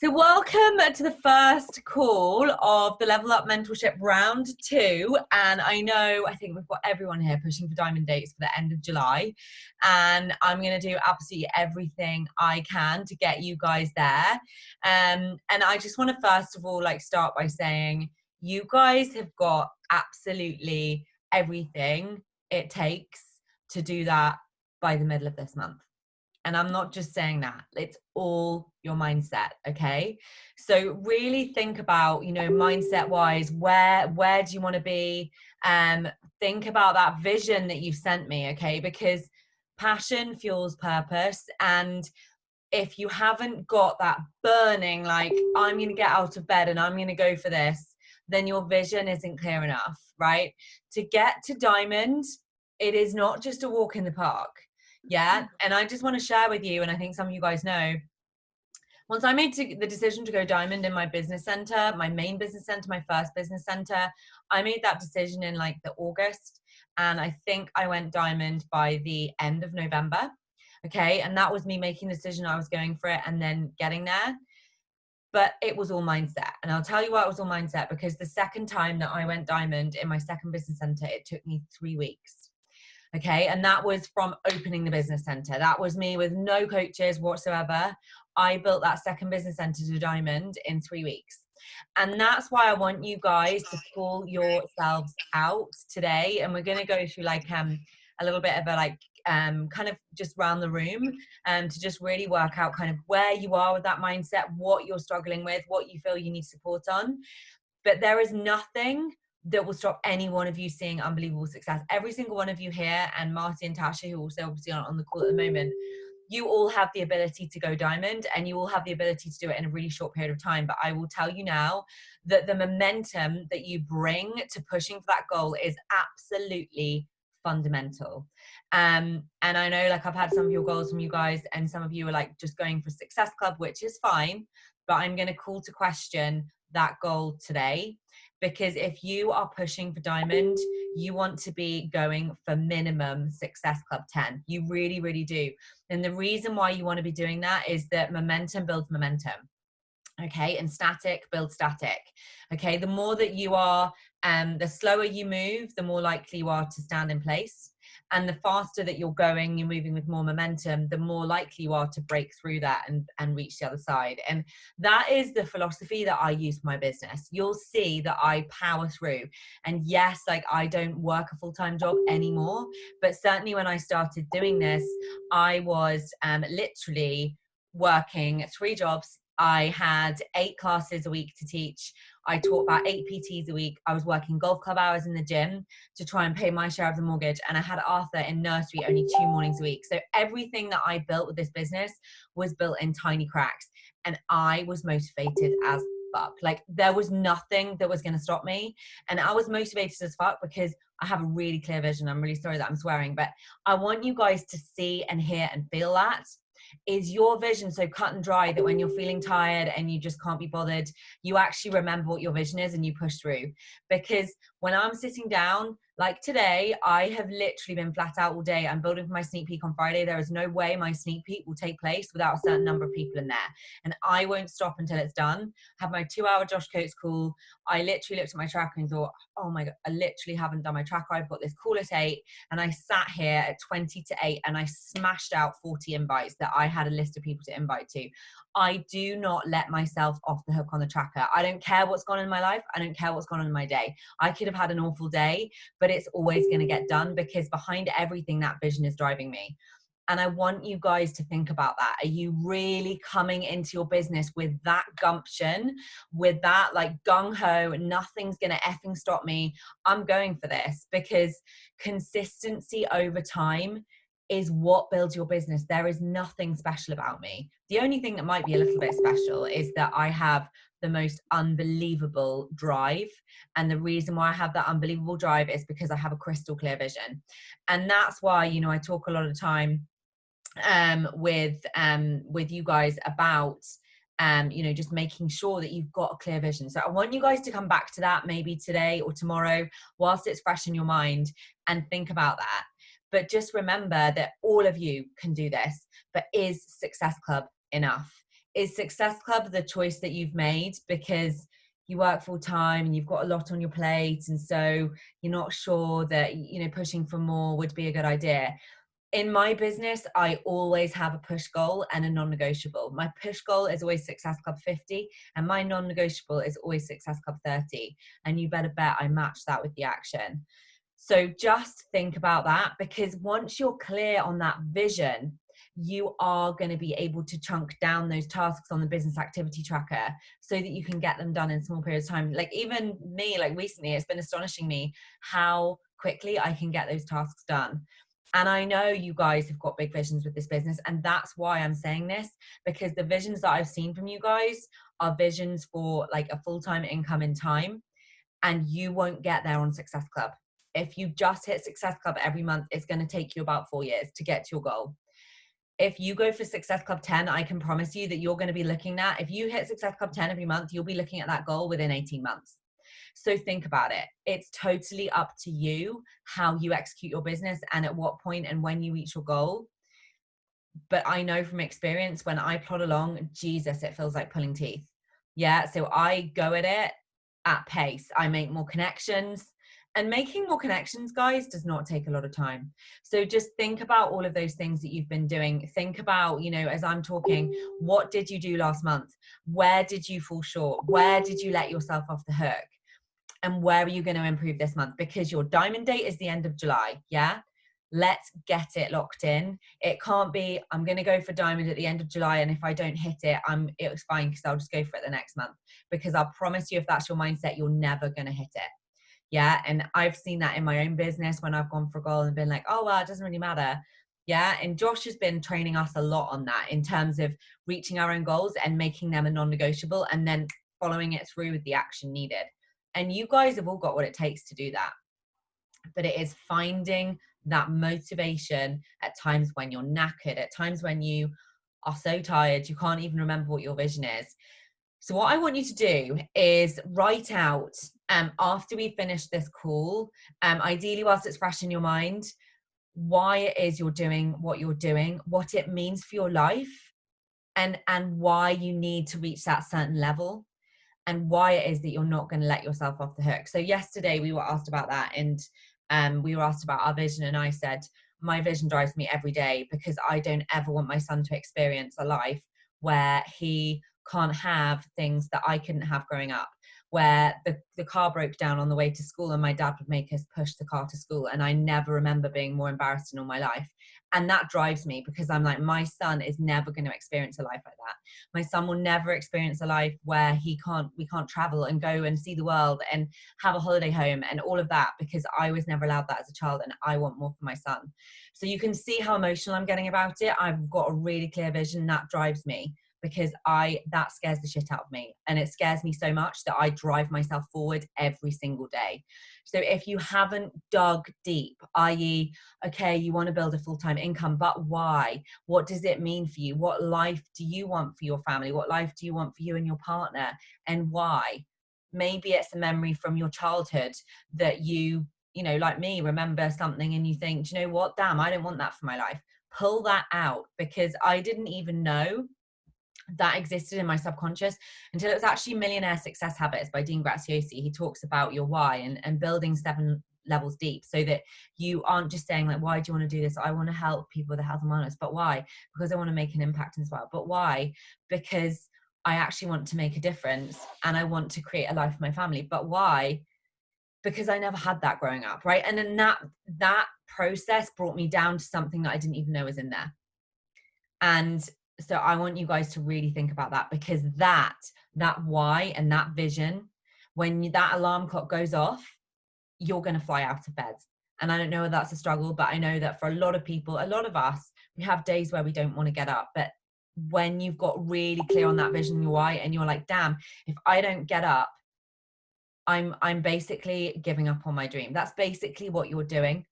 So welcome to the first call of the Level Up Mentorship round 2. And I think we've got everyone here pushing for diamond dates for the end of July. And I'm going to do absolutely everything I can to get you guys there. And I just want to first of all, start by saying you guys have got absolutely everything it takes to do that by the middle of this month. And I'm not just saying that, it's all your mindset, okay? So really think about, mindset wise, where do you want to be? Think about that vision that you've sent me, okay? Because passion fuels purpose. And if you haven't got that burning, I'm going to get out of bed and I'm going to go for this, then your vision isn't clear enough, right? To get to diamond, it is not just a walk in the park. Yeah. And I just want to share with you, and I think some of you guys know, once I made the decision to go diamond in my business center, my main business center, my first business center, I made that decision in the August. And I think I went diamond by the end of November. Okay. And that was me making the decision I was going for it and then getting there. But it was all mindset. And I'll tell you why it was all mindset, because the second time that I went diamond in my second business center, it took me 3 weeks. Okay. And that was from opening the business center. That was me with no coaches whatsoever. I built that second business center to diamond in 3 weeks. And that's why I want you guys to pull yourselves out today. And we're going to go through a little bit of a kind of just round the room to just really work out kind of where you are with that mindset, what you're struggling with, what you feel you need support on. But there is nothing that will stop any one of you seeing unbelievable success. Every single one of you here, and Marty and Tasha, who also obviously on the call at the moment, you all have the ability to go diamond and you all have the ability to do it in a really short period of time. But I will tell you now that the momentum that you bring to pushing for that goal is absolutely fundamental. And I know I've had some of your goals from you guys, and some of you are just going for Success Club, which is fine, but I'm going to call to question that goal today. Because if you are pushing for diamond, you want to be going for minimum Success Club 10. You really, really do. And the reason why you want to be doing that is that momentum builds momentum. Okay, and static builds static. Okay, the more that you are, the slower you move, the more likely you are to stand in place. And the faster that you're going, you're moving with more momentum, the more likely you are to break through that and reach the other side. And that is the philosophy that I use for my business. You'll see that I power through. And yes, I don't work a full-time job anymore, but certainly when I started doing this, I was literally working 3 jobs. I had 8 classes a week to teach. I taught about 8 PTs a week. I was working golf club hours in the gym to try and pay my share of the mortgage. And I had Arthur in nursery only 2 mornings a week. So everything that I built with this business was built in tiny cracks. And I was motivated as fuck. There was nothing that was going to stop me. And I was motivated as fuck because I have a really clear vision. I'm really sorry that I'm swearing, but I want you guys to see and hear and feel that. Is your vision so cut and dry that when you're feeling tired and you just can't be bothered, you actually remember what your vision is and you push through? Because when I'm sitting down, like today, I have literally been flat out all day. I'm building for my sneak peek on Friday. There is no way my sneak peek will take place without a certain number of people in there. And I won't stop until it's done. I have my 2-hour Josh Coates call. I literally looked at my tracker and thought, oh my God, I literally haven't done my tracker. I've got this call at 8. And I sat here at 20 to 8 and I smashed out 40 invites that I had a list of people to invite to. I do not let myself off the hook on the tracker. I don't care what's gone on in my life. I don't care what's gone on in my day. I could have had an awful day, but it's always going to get done because behind everything, that vision is driving me. And I want you guys to think about that. Are you really coming into your business with that gumption, with that gung-ho, nothing's going to effing stop me? I'm going for this, because consistency over time is what builds your business. There is nothing special about me. The only thing that might be a little bit special is that I have the most unbelievable drive. And the reason why I have that unbelievable drive is because I have a crystal clear vision. And that's why, I talk a lot of time with you guys about just making sure that you've got a clear vision. So I want you guys to come back to that maybe today or tomorrow whilst it's fresh in your mind and think about that. But just remember that all of you can do this. But is Success Club enough? is Success Club the choice that you've made because you work full time and you've got a lot on your plate, and so you're not sure that, you know, pushing for more would be a good idea? In my business, I always have a push goal and a non-negotiable. My push goal is always Success Club 50, and my non-negotiable is always Success Club 30. And you better bet I match that with the action. So just think about that, because once you're clear on that vision, you are going to be able to chunk down those tasks on the business activity tracker so that you can get them done in small periods of time. Like even me, like recently, it's been astonishing me how quickly I can get those tasks done. And I know you guys have got big visions with this business, and that's why I'm saying this, because the visions that I've seen from you guys are visions for like a full-time income in time, and you won't get there on Success Club. If you just hit Success Club every month, it's going to take you about 4 years to get to your goal. If you go for Success Club 10, I can promise you that you're going to be looking at, if you hit Success Club 10 every month, you'll be looking at that goal within 18 months. So think about it. It's totally up to you how you execute your business and at what point and when you reach your goal. But I know from experience, when I plod along, Jesus, it feels like pulling teeth. Yeah. So I go at it at pace. I make more connections, and making more connections, guys, does not take a lot of time. So just think about all of those things that you've been doing. Think about, you know, as I'm talking, what did you do last month? Where did you fall short? Where did you let yourself off the hook? And where are you going to improve this month? Because your diamond date is the end of July. Yeah. Let's get it locked in. It can't be, I'm going to go for diamond at the end of July, and if I don't hit it, it's fine because I'll just go for it the next month. Because I'll promise you, if that's your mindset, you're never going to hit it. Yeah. And I've seen that in my own business when I've gone for a goal and been like, oh, well, it doesn't really matter. Yeah. And Josh has been training us a lot on that in terms of reaching our own goals and making them a non-negotiable, and then following it through with the action needed. And you guys have all got what it takes to do that. But it is finding that motivation at times when you're knackered, at times when you are so tired, you can't even remember what your vision is. So what I want you to do is write out, after we finish this call, ideally whilst it's fresh in your mind, why it is you're doing what you're doing, what it means for your life, and why you need to reach that certain level, and why it is that you're not going to let yourself off the hook. So yesterday we were asked about that, and we were asked about our vision, and I said, my vision drives me every day because I don't ever want my son to experience a life where he can't have things that I couldn't have growing up, where the car broke down on the way to school and my dad would make us push the car to school, and I never remember being more embarrassed in all my life. And that drives me because I'm like, my son is never going to experience a life like that. My son will never experience a life where we can't travel and go and see the world and have a holiday home and all of that, because I was never allowed that as a child, and I want more for my son. So you can see how emotional I'm getting about it. I've got a really clear vision that drives me, because that scares the shit out of me. And it scares me so much that I drive myself forward every single day. So if you haven't dug deep, i.e., okay, you want to build a full-time income, but why? What does it mean for you? What life do you want for your family? What life do you want for you and your partner? And why? Maybe it's a memory from your childhood that you know, like me, remember something and you think, do you know what? Damn, I don't want that for my life. Pull that out, because I didn't even know that existed in my subconscious until it was actually Millionaire Success Habits by Dean Graziosi. He talks about your why and building 7 levels deep, so that you aren't just saying like, why do you want to do this? I want to help people with their health and wellness. But why? Because I want to make an impact as well. But why? Because I actually want to make a difference and I want to create a life for my family. But why? Because I never had that growing up, right? And then that process brought me down to something that I didn't even know was in there. And so I want you guys to really think about that, because that why and that vision, when that alarm clock goes off, you're going to fly out of bed. And I don't know if that's a struggle, but I know that for a lot of people, a lot of us, we have days where we don't want to get up. But when you've got really clear on that vision, your why, and you're like, damn, if I don't get up, I'm basically giving up on my dream. That's basically what you're doing,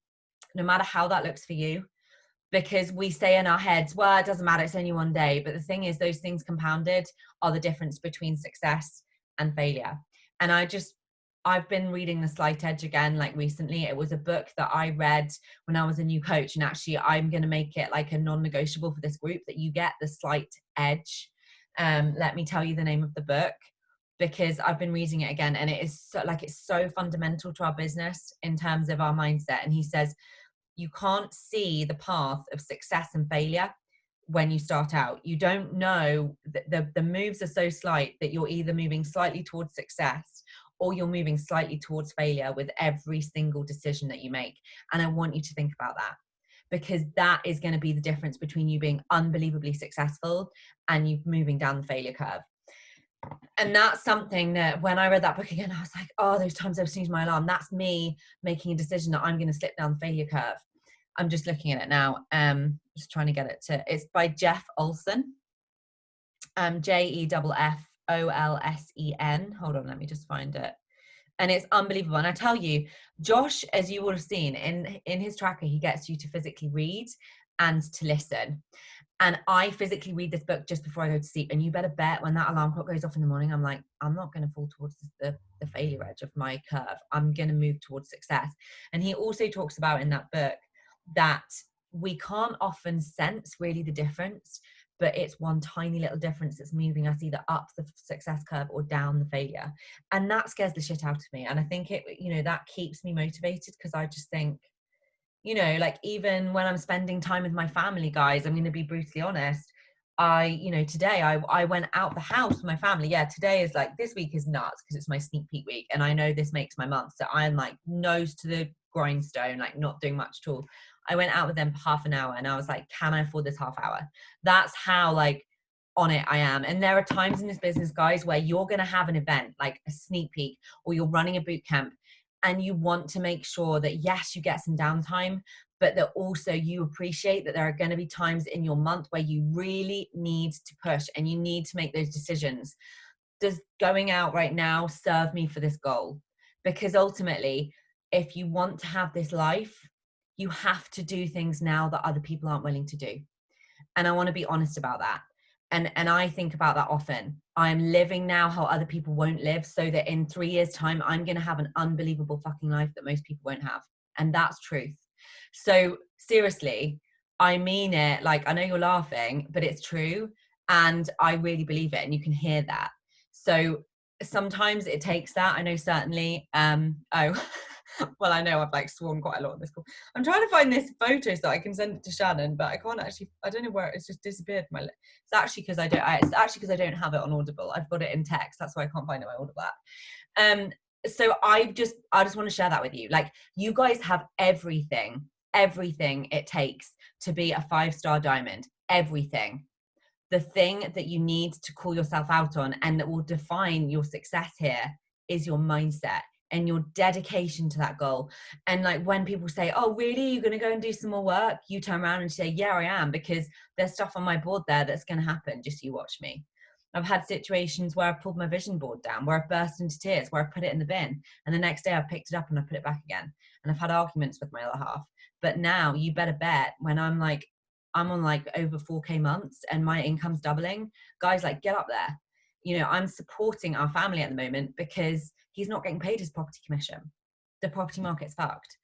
no matter how that looks for you. Because we say in our heads, well, it doesn't matter, it's only one day. But the thing is, those things compounded are the difference between success and failure. And I've been reading The Slight Edge again, like recently. It was a book that I read when I was a new coach. And actually, I'm going to make it like a non-negotiable for this group, that you get the slight edge. Let me tell you the name of the book, because I've been reading it again, and it is so, like, it's so fundamental to our business in terms of our mindset. And he says, you can't see the path of success and failure when you start out. You don't know that the moves are so slight that you're either moving slightly towards success or you're moving slightly towards failure with every single decision that you make. And I want you to think about that, because that is going to be the difference between you being unbelievably successful and you moving down the failure curve. And that's something that when I read that book again, I was like, oh, those times I've snoozed my alarm, that's me making a decision that I'm going to slip down the failure curve. I'm just looking at it now. Just trying to get it to, it's by Jeff Olson. Jefffolsen. Hold on, let me just find it. And it's unbelievable. And I tell you, Josh, as you will have seen in his tracker, he gets you to physically read and to listen. And I physically read this book just before I go to sleep. And you better bet when that alarm clock goes off in the morning, I'm like, I'm not going to fall towards the failure edge of my curve. I'm going to move towards success. And he also talks about in that book that we can't often sense really the difference, but it's one tiny little difference that's moving us either up the success curve or down the failure. And that scares the shit out of me. And I think it, that keeps me motivated, because I just think, like, even when I'm spending time with my family, guys, I'm going to be brutally honest. Today I went out the house with my family. Yeah, today is like, this week is nuts because it's my sneak peek week. And I know this makes my month. So I'm like nose to the grindstone, like not doing much at all. I went out with them for half an hour and I was like, can I afford this half hour? That's how like on it I am. And there are times in this business, guys, where you're going to have an event, like a sneak peek, or you're running a boot camp, and you want to make sure that, yes, you get some downtime, but that also you appreciate that there are going to be times in your month where you really need to push and you need to make those decisions. Does going out right now serve me for this goal? Because ultimately, if you want to have this life, you have to do things now that other people aren't willing to do. And I want to be honest about that. And I think about that often. I'm living now how other people won't live, so that in 3 years' time, I'm going to have an unbelievable fucking life that most people won't have. And that's truth. So seriously, I mean it. Like, I know you're laughing, but it's true. And I really believe it. And you can hear that. So sometimes it takes that. I know certainly. Well, I know I've like sworn quite a lot on this call. I'm trying to find this photo so I can send it to Shannon, but I can't actually. I don't know where it's just disappeared. It's actually because I don't. It's actually because I don't have it on Audible. I've got it in text. That's why I can't find it on Audible app. So I just want to share that with you. Like, you guys have everything it takes to be a 5-star diamond. Everything. The thing that you need to call yourself out on and that will define your success here is your mindset and your dedication to that goal. And like, when people say, oh, really? You're going to go and do some more work? You turn around and say, yeah, I am, because there's stuff on my board there that's going to happen. Just you watch me. I've had situations where I've pulled my vision board down, where I've burst into tears, where I've put it in the bin. And the next day I've picked it up and I put it back again. And I've had arguments with my other half. But now you better bet, when I'm on like over 4K months and my income's doubling, guys, like, get up there. I'm supporting our family at the moment because he's not getting paid his property commission. The property market's fucked.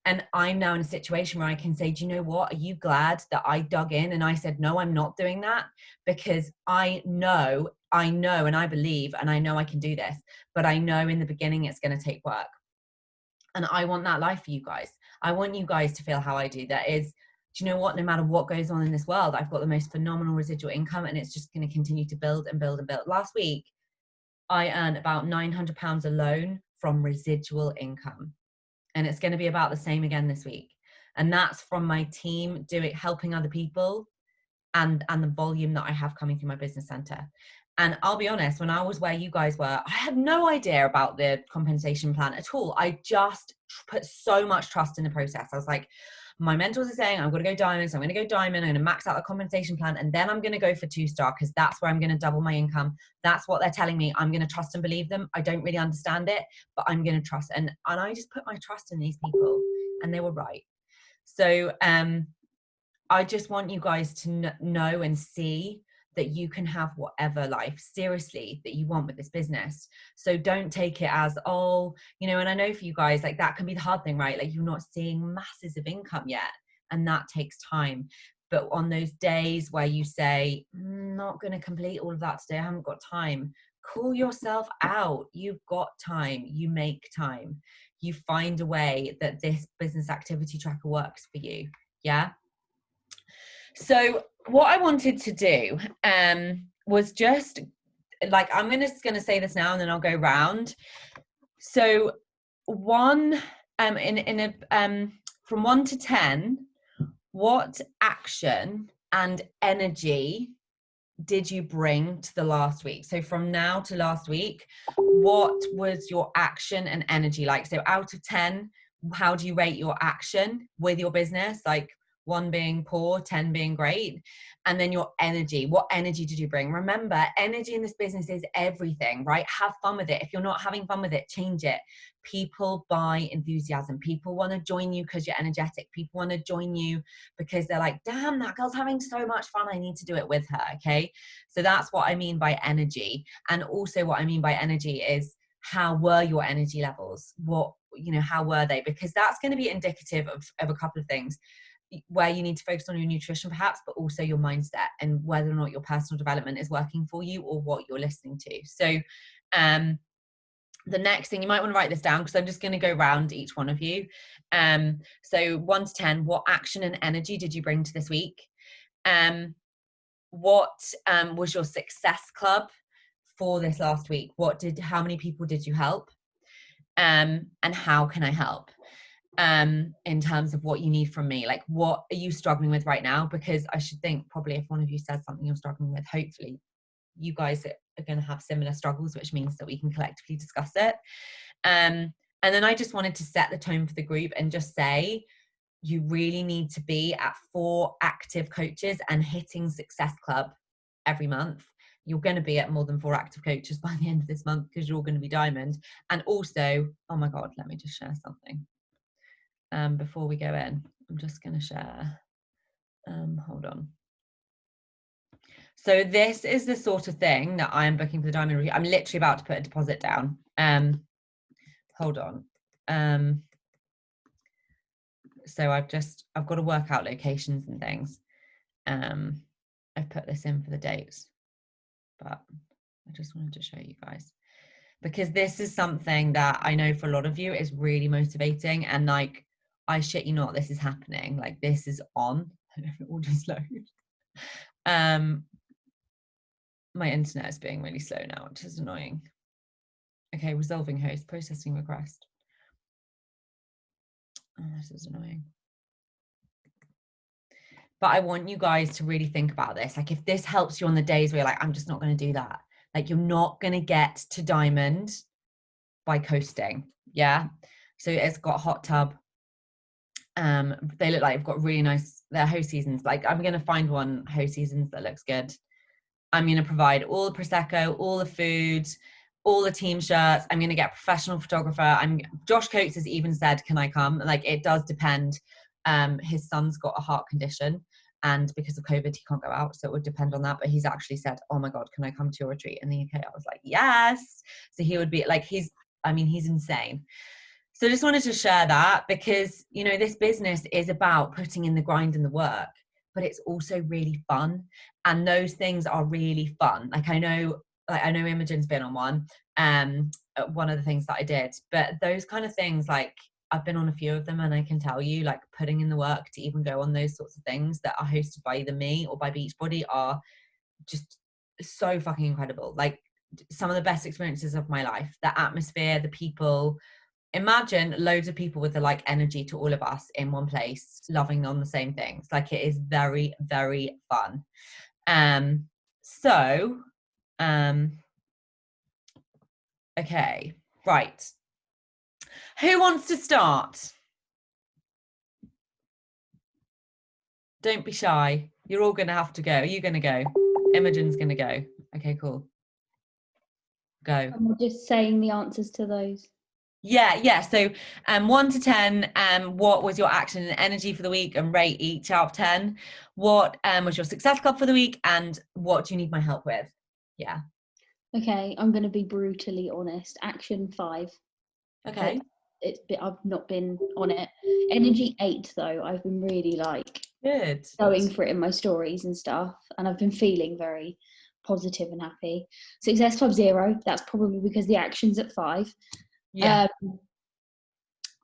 And I'm now in a situation where I can say, do you know what? Are you glad that I dug in and I said, no, I'm not doing that? Because I know, and I believe, and I know I can do this, but I know in the beginning it's going to take work. And I want that life for you guys. I want you guys to feel how I do. That is, do you know what? No matter what goes on in this world, I've got the most phenomenal residual income, and it's just going to continue to build and build and build. Last week, I earned about £900 alone from residual income. And it's going to be about the same again this week. And that's from my team helping other people and the volume that I have coming through my business center. And I'll be honest, when I was where you guys were, I had no idea about the compensation plan at all. I just put so much trust in the process. I was like, my mentors are saying I'm going to go diamond, so I'm going to go diamond. I'm going to max out the compensation plan, and then I'm going to go for 2-star because that's where I'm going to double my income. That's what they're telling me. I'm going to trust and believe them. I don't really understand it, but I'm going to trust. And I just put my trust in these people, and they were right. So I just want you guys to know and see that you can have whatever life, seriously, that you want with this business. So don't take it as, oh, and I know for you guys, like, that can be the hard thing, right? Like, you're not seeing masses of income yet, and that takes time. But on those days where you say, not going to complete all of that today, I haven't got time, call yourself out. You've got time. You make time. You find a way that this business activity tracker works for you. Yeah. So what I wanted to do was just like, I'm just going to say this now and then I'll go round. So from 1 to 10, what action and energy did you bring to the last week? So from now to last week, what was your action and energy like? So out of 10, how do you rate your action with your business? Like 1 being poor, 10 being great. And then your energy, what energy did you bring? Remember, energy in this business is everything, right? Have fun with it. If you're not having fun with it, change it. People buy enthusiasm. People want to join you because you're energetic. People want to join you because they're like, damn, that girl's having so much fun. I need to do it with her. Okay. So that's what I mean by energy. And also what I mean by energy is, how were your energy levels? How were they? Because that's going to be indicative of a couple of things, where you need to focus on your nutrition perhaps, but also your mindset and whether or not your personal development is working for you or what you're listening to. So the next thing, you might want to write this down because I'm just going to go around each one of you. So 1 to 10, what action and energy did you bring to this week? What was your success club for this last week? How many people did you help? And how can I help? In terms of what you need from me, like what are you struggling with right now? Because I should think probably if one of you says something you're struggling with, hopefully you guys are going to have similar struggles, which means that we can collectively discuss it. And then I just wanted to set the tone for the group and just say, you really need to be at 4 active coaches and hitting Success Club every month. You're going to be at more than 4 active coaches by the end of this month because you're all going to be diamond. And also, oh my God, let me just share something. Before we go in, I'm just going to share. Hold on. So this is the sort of thing that I'm booking for the diamond review. I'm literally about to put a deposit down. Hold on. So I've got to work out locations and things. I've put this in for the dates, but I just wanted to show you guys, because this is something that I know for a lot of you is really motivating, and like, I shit you not, this is happening. Like, this is on. It will just load. My internet is being really slow now, which is annoying. Okay, resolving host, processing request. Oh, this is annoying. But I want you guys to really think about this. Like, if this helps you on the days where you're like, I'm just not going to do that. Like, you're not going to get to diamond by coasting. Yeah. So it's got a hot tub. They look like they've got really nice, their host seasons. Like, I'm going to find one host seasons that looks good. I'm going to provide all the Prosecco, all the food, all the team shirts. I'm going to get a professional photographer. Josh Coates has even said, can I come? Like, it does depend. His son's got a heart condition, and because of COVID, he can't go out. So it would depend on that. But he's actually said, oh my God, can I come to your retreat in the UK? I was like, yes. So he would be like, he's insane. So I just wanted to share that, because, you know, this business is about putting in the grind and the work, but it's also really fun. And those things are really fun. Like, I know Imogen's been on one of the things that I did, but those kind of things, like, I've been on a few of them, and I can tell you, like, putting in the work to even go on those sorts of things that are hosted by either me or by Beachbody are just so fucking incredible. Like, some of the best experiences of my life, the atmosphere, the people. Imagine loads of people with the like energy to all of us in one place, loving on the same things. Like, it is very, very fun. Okay, right. Who wants to start? Don't be shy. You're all going to have to go. Are you going to go? Imogen's going to go. Okay, cool. Go. And we're just saying the answers to those. Yeah. So 1 to 10, what was your action and energy for the week, and rate each out of 10. What was your success club for the week, and what do you need my help with? Yeah. Okay, I'm going to be brutally honest. Action 5. Okay. I've not been on it. Energy 8 though. I've been really like Good. going for it in my stories and stuff, and I've been feeling very positive and happy. Success Club 0, that's probably because the action's at 5. Yeah.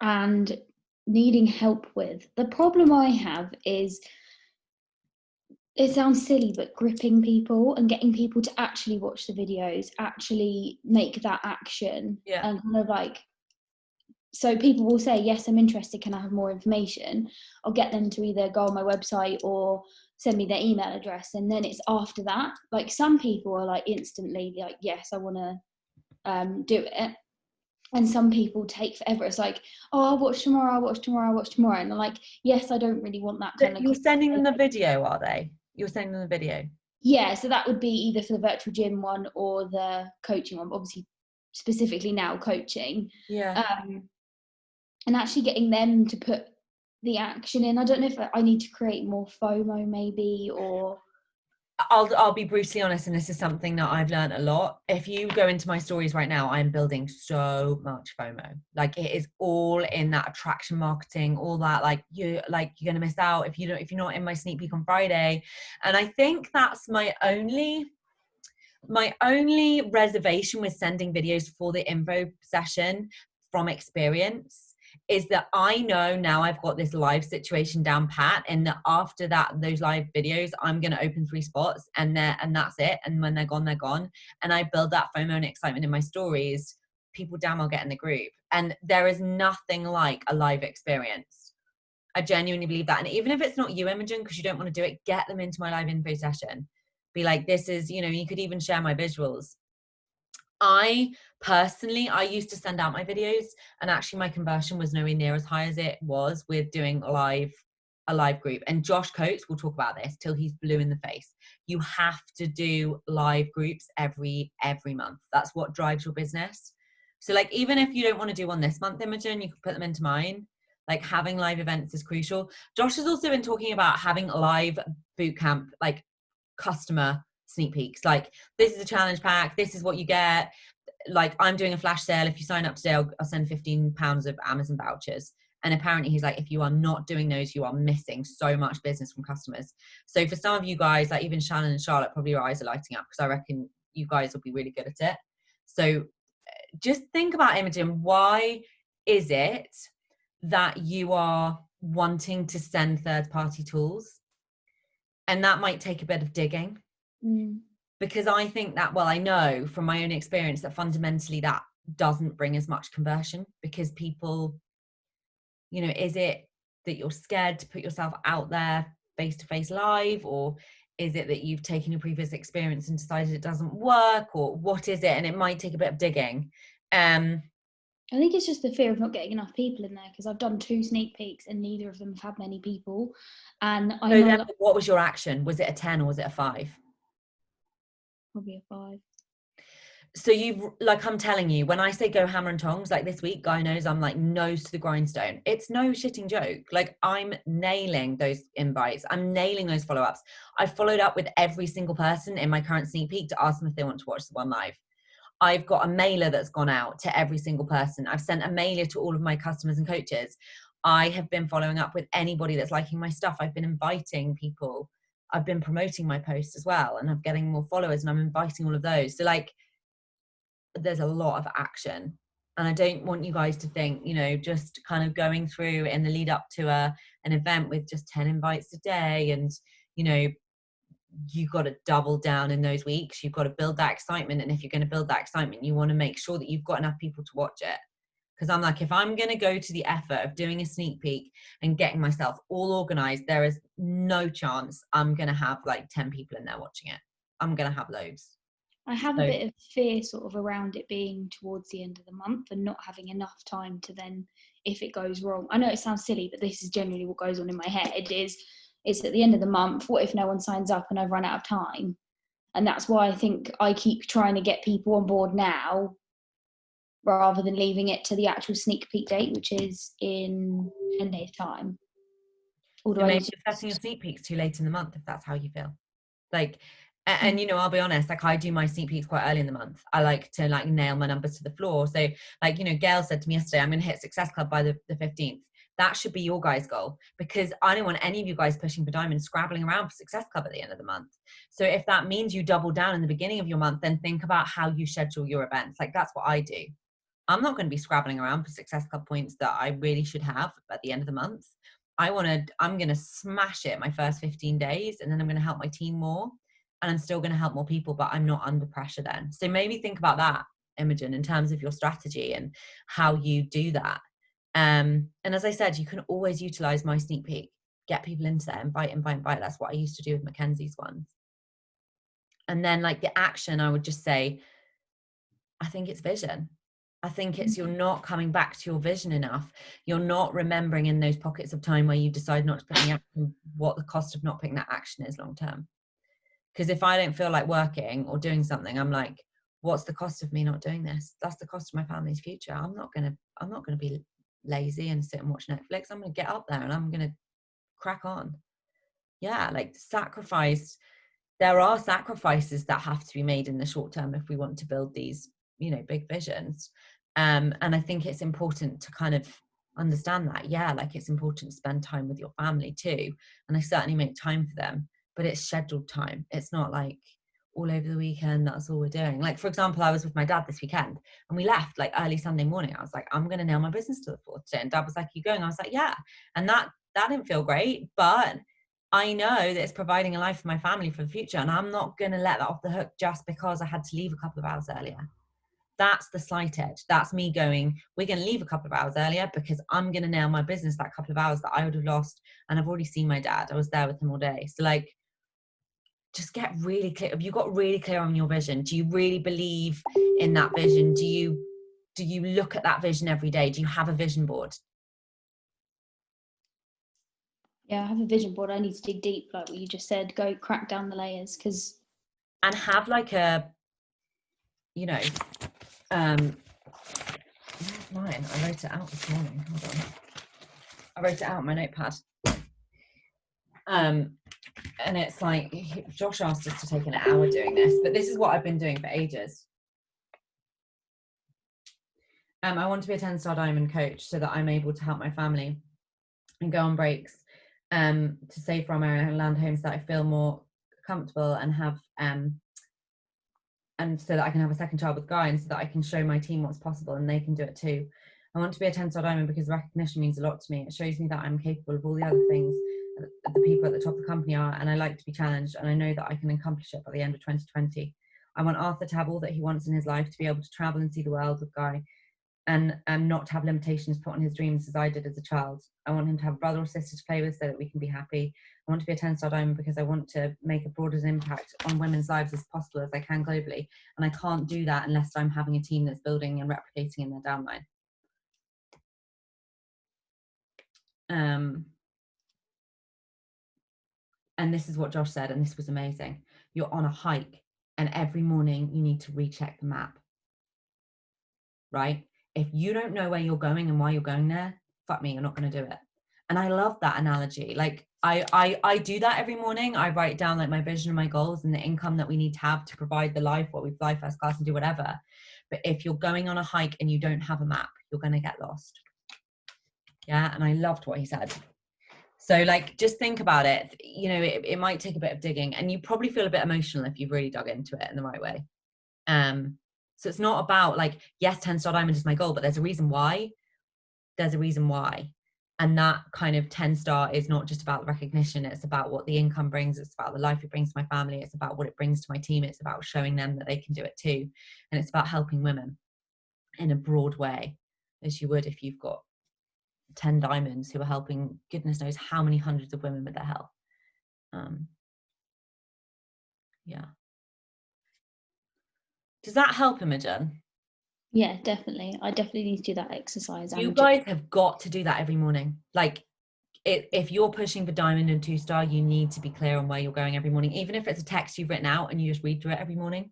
And needing help with. The problem I have is, it sounds silly, but gripping people and getting people to actually watch the videos, actually make that action. Yeah. And kind of like, so people will say, yes, I'm interested, can I have more information? I'll get them to either go on my website or send me their email address, and then it's after that. Like, some people are like instantly like, yes, I want to do it. And some people take forever. It's like, oh, I'll watch tomorrow, I'll watch tomorrow, I'll watch tomorrow. And I'm like, yes, I don't really want that kind of You're sending them the video, are they? You're sending them the video? Yeah, so that would be either for the virtual gym one or the coaching one, obviously specifically now coaching. Yeah. And actually getting them to put the action in. I don't know if I need to create more FOMO maybe, or I'll be brutally honest, and this is something that I've learned a lot. If you go into my stories right now, I'm building so much FOMO. Like, it is all in that attraction marketing, all that, like you're gonna miss out if you're not in my sneak peek on Friday. And I think that's my only reservation with sending videos for the info session, from experience, is that I know now I've got this live situation down pat, and that after that, those live videos, I'm going to open 3 spots and that's it. And when they're gone, they're gone. And I build that FOMO and excitement in my stories. People damn well get in the group. And there is nothing like a live experience. I genuinely believe that. And even if it's not you, Imogen, because you don't want to do it, get them into my live info session. Be like, this is, you could even share my visuals. I used to send out my videos, and actually my conversion was nowhere near as high as it was with doing a live group. And Josh Coates will talk about this till he's blue in the face. You have to do live groups every month. That's what drives your business. So like, even if you don't want to do one this month, Imogen, you can put them into mine. Like, having live events is crucial. Josh has also been talking about having live boot camp, like customer sneak peeks. Like, this is a challenge pack, this is what you get. Like, I'm doing a flash sale. If you sign up today, I'll send £15 of Amazon vouchers. And apparently he's like, if you are not doing those, you are missing so much business from customers. So for some of you guys, like even Shannon and Charlotte, probably your eyes are lighting up, because I reckon you guys will be really good at it. So just think about, Imogen, why is it that you are wanting to send third-party tools? And that might take a bit of digging. Because I think that, well, I know from my own experience that fundamentally that doesn't bring as much conversion, because people, is it that you're scared to put yourself out there face-to-face live, or is it that you've taken your previous experience and decided it doesn't work, or what is it? And it might take a bit of digging. I think it's just the fear of not getting enough people in there, because I've done 2 sneak peeks and neither of them have had many people. And I know that, what was your action? Was it a 10 or was it a 5? probably a 5. So I'm telling you, when I say go hammer and tongs, like this week, Guy knows I'm like nose to the grindstone. It's no shitting joke. Like, I'm nailing those invites. I'm nailing those follow-ups. I followed up with every single person in my current sneak peek to ask them if they want to watch the one live. I've got a mailer that's gone out to every single person. I've sent a mailer to all of my customers and coaches. I have been following up with anybody that's liking my stuff. I've been inviting people. I've been promoting my post as well, and I'm getting more followers, and I'm inviting all of those. So like, there's a lot of action. And I don't want you guys to think, just kind of going through in the lead up to an event with just 10 invites a day, and, you've got to double down in those weeks. You've got to build that excitement. And if you're going to build that excitement, you want to make sure that you've got enough people to watch it. Because I'm like, if I'm going to go to the effort of doing a sneak peek and getting myself all organized, there is no chance I'm going to have like 10 people in there watching it. I'm going to have loads. I have a bit of fear sort of around it being towards the end of the month and not having enough time to then, if it goes wrong, I know it sounds silly, but this is generally what goes on in my head, is it's at the end of the month, what if no one signs up and I've run out of time? And that's why I think I keep trying to get people on board now, rather than leaving it to the actual sneak peek date, which is in 10 days time. Or so maybe you're setting your sneak peeks too late in the month, if that's how you feel. Like, and I'll be honest, like, I do my sneak peeks quite early in the month. I like to like nail my numbers to the floor. So like, Gail said to me yesterday, I'm going to hit Success Club by the 15th. That should be your guys' goal, because I don't want any of you guys pushing for diamonds, scrabbling around for Success Club at the end of the month. So if that means you double down in the beginning of your month, then think about how you schedule your events. Like, that's what I do. I'm not going to be scrabbling around for Success Club points that I really should have at the end of the month. I'm going to smash it my first 15 days, and then I'm going to help my team more, and I'm still going to help more people, but I'm not under pressure then. So maybe think about that, Imogen, in terms of your strategy and how you do that. And as I said, you can always utilize my sneak peek, get people into there, invite. That's what I used to do with Mackenzie's ones. And then like the action, I would just say, I think it's vision. I think it's, you're not coming back to your vision enough. You're not remembering in those pockets of time where you decide not to put the action, what the cost of not putting that action is long term. Because if I don't feel like working or doing something, I'm like, what's the cost of me not doing this? That's the cost of my family's future. I'm not gonna be lazy and sit and watch Netflix. I'm gonna get up there and I'm gonna crack on. Yeah, like sacrifice. There are sacrifices that have to be made in the short term if we want to build these, you know, big visions. And I think it's important to kind of understand that. Yeah, like it's important to spend time with your family too. And I certainly make time for them, but it's scheduled time. It's not like all over the weekend, that's all we're doing. Like, for example, I was with my dad this weekend and we left like early Sunday morning. I was like, I'm going to nail my business to the fourth today. And dad was like, you going? I was like, yeah. And that didn't feel great, but I know that it's providing a life for my family for the future. And I'm not going to let that off the hook just because I had to leave a couple of hours earlier. That's the slight edge. That's me going, we're going to leave a couple of hours earlier because I'm going to nail my business that couple of hours that I would have lost. And I've already seen my dad. I was there with him all day. So like, just get really clear. Have you got really clear on your vision? Do you really believe in that vision? Do you look at that vision every day? Do you have a vision board? Yeah, I have a vision board. I need to dig deep, like what you just said, go crack down the layers, because and have like a, you know, where's mine? I wrote it out this morning. Hold on. I wrote it out on my notepad. And it's like, Josh asked us to take an hour doing this, but this is what I've been doing for ages. I want to be a 10-star diamond coach so that I'm able to help my family and go on breaks, to save from our land homes that I feel more comfortable and have, and so that I can have a second child with Guy, and so that I can show my team what's possible and they can do it too. I want to be a 10-star diamond because recognition means a lot to me. It shows me that I'm capable of all the other things that the people at the top of the company are, and I like to be challenged, and I know that I can accomplish it by the end of 2020. I want Arthur to have all that he wants in his life, to be able to travel and see the world with Guy, and not to have limitations put on his dreams as I did as a child. I want him to have a brother or sister to play with so that we can be happy. I want to be a 10-star diamond because I want to make a broad impact on women's lives as possible as I can globally. And I can't do that unless I'm having a team that's building and replicating in their downline. And this is what Josh said, and this was amazing. You're on a hike and every morning you need to recheck the map, right? If you don't know where you're going and why you're going there, fuck me, you're not going to do it. And I love that analogy. Like I do that every morning. I write down like my vision and my goals and the income that we need to have to provide the life where we fly first class and do whatever. But if you're going on a hike and you don't have a map, you're going to get lost. Yeah. And I loved what he said. So like, just think about it. You know, it might take a bit of digging, and you probably feel a bit emotional if you've really dug into it in the right way. So it's not about like, yes, 10-star diamond is my goal, but there's a reason why. There's a reason why. And that kind of 10-star is not just about the recognition. It's about what the income brings. It's about the life it brings to my family. It's about what it brings to my team. It's about showing them that they can do it too. And it's about helping women in a broad way, as you would if you've got 10 diamonds who are helping goodness knows how many hundreds of women with their health. Yeah. Does that help, Imogen? yeah, definitely. I definitely need to do that exercise. You guys have got to do that every morning. Like, if you're pushing for diamond and 2-star, you need to be clear on where you're going every morning, even if it's a text you've written out and you just read through it every morning.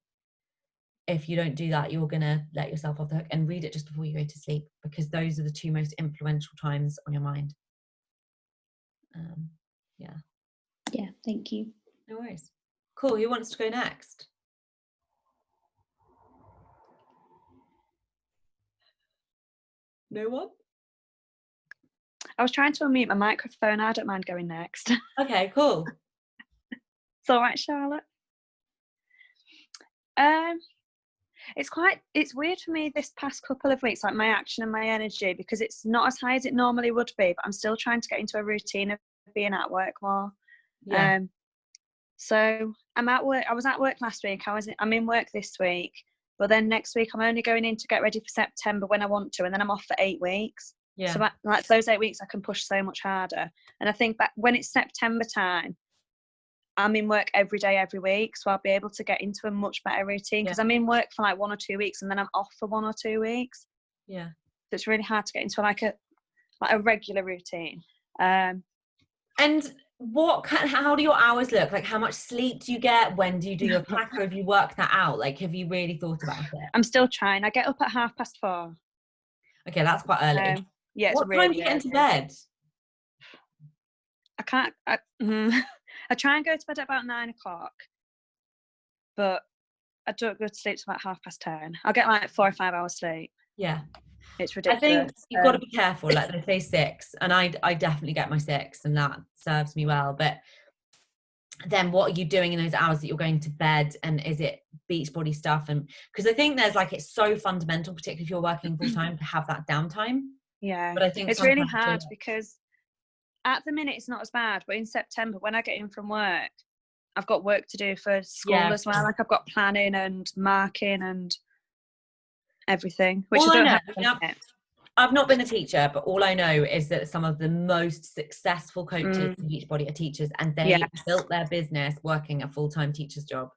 If you don't do that, you're going to let yourself off the hook, and read it just before you go to sleep, because those are the two most influential times on your mind. Yeah, thank you. No worries. Cool. Who wants to go next? No one? I was trying to unmute my microphone. I don't mind going next. Okay, cool. It's all right, Charlotte. It's weird for me this past couple of weeks, like my action and my energy, because it's not as high as it normally would be, but I'm still trying to get into a routine of being at work more. Yeah. So I'm at work. I was at work last week. I'm in work this week, but then next week I'm only going in to get ready for September when I want to, and then I'm off for 8 weeks. Yeah. So like those 8 weeks, I can push so much harder. And I think that when it's September time, I'm in work every day, every week, so I'll be able to get into a much better routine, because I'm in work for like 1 or 2 weeks, and then I'm off for 1 or 2 weeks. Yeah. So it's really hard to get into like a regular routine. And how do your hours look? Like, how much sleep do you get? When do you do your tracker? Have you worked that out? Like, have you really thought about it? I'm still trying. I get up at 4:30. Okay, that's quite early. Yeah, what time do you get into bed? I can't. I try and go to bed at about 9 o'clock, but I don't go to sleep till about 10:30. I'll get like 4 or 5 hours sleep. Yeah, it's ridiculous. I think you've got to be careful. Like they say 6, and I definitely get my 6, and that serves me well. But then, what are you doing in those hours that you're going to bed? And is it Beachbody stuff? And because I think there's like, it's so fundamental, particularly if you're working full time, to have that downtime. Yeah, but I think it's really hard because at the minute it's not as bad, but in September when I get in from work, I've got work to do for school as well. Like I've got planning and marking and everything, which I don't have. I've not been a teacher, but all I know is that some of the most successful coaches in Beachbody are teachers, and they built their business working a full-time teacher's job.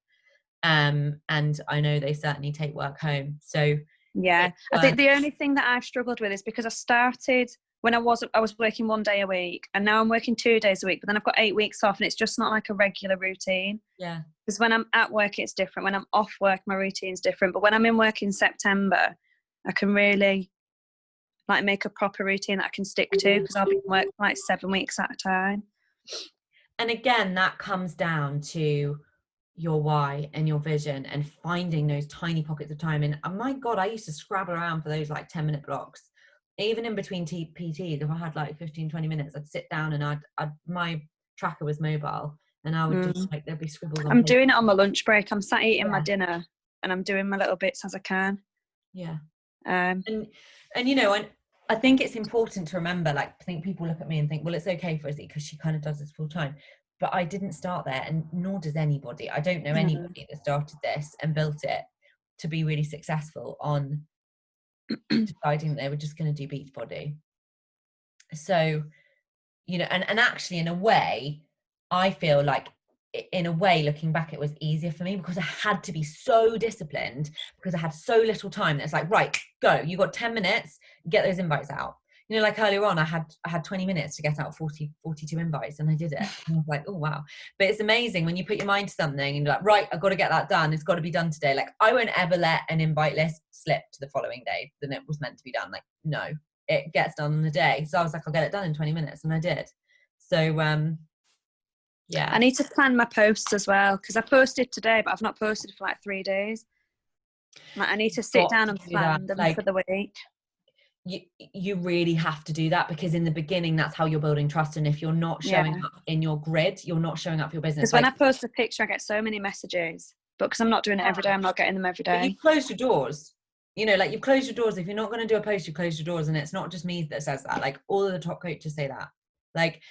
And I know they certainly take work home. So yeah, I think the only thing that I've struggled with is because I started when I was working 1 day a week, and now I'm working 2 days a week, but then I've got 8 weeks off, and it's just not like a regular routine. Yeah. Because when I'm at work, it's different. When I'm off work, my routine's different. But when I'm in work in September, I can really like make a proper routine that I can stick to, because I'll be in work for like 7 weeks at a time. And again, that comes down to your why and your vision and finding those tiny pockets of time. And oh my God, I used to scrabble around for those like 10-minute blocks. Even in between PTs, if I had like 15-20 minutes, I'd sit down and my tracker was mobile, and I would just like, there'd be scribbles on I'm paper. doing it on my lunch break. I'm sat eating my dinner and I'm doing my little bits as I can. Yeah. And you know, I think it's important to remember, like, I think people look at me and think, well, it's okay for Izzy because she kind of does this full time. But I didn't start there, and nor does anybody. I don't know anybody that started this and built it to be really successful on deciding they were just going to do Beachbody. So, you know, and actually in a way, I feel like in a way, looking back, it was easier for me because I had to be so disciplined because I had so little time. It's like, right, go, you got 10 minutes, get those invites out. You know, like earlier on, I had 20 minutes to get out 42 invites, and I did it. And I was like, oh, wow. But it's amazing when you put your mind to something and you're like, right, I've got to get that done. It's got to be done today. Like, I won't ever let an invite list slip to the following day than it was meant to be done. Like, no, it gets done on the day. So I was like, I'll get it done in 20 minutes. And I did. So, yeah. I need to plan my posts as well, because I posted today, but I've not posted for like 3 days. Like, I need to sit down and plan them for the week. You really have to do that, because in the beginning, that's how you're building trust. And if you're not showing up in your grid, you're not showing up for your business. Because when I post a picture, I get so many messages, but because I'm not doing it every day, I'm not getting them every day. But you've closed your doors. You know, like, you've closed your doors. If you're not going to do a post, you've closed your doors. And it's not just me that says that. Like, all of the top coaches say that. Like,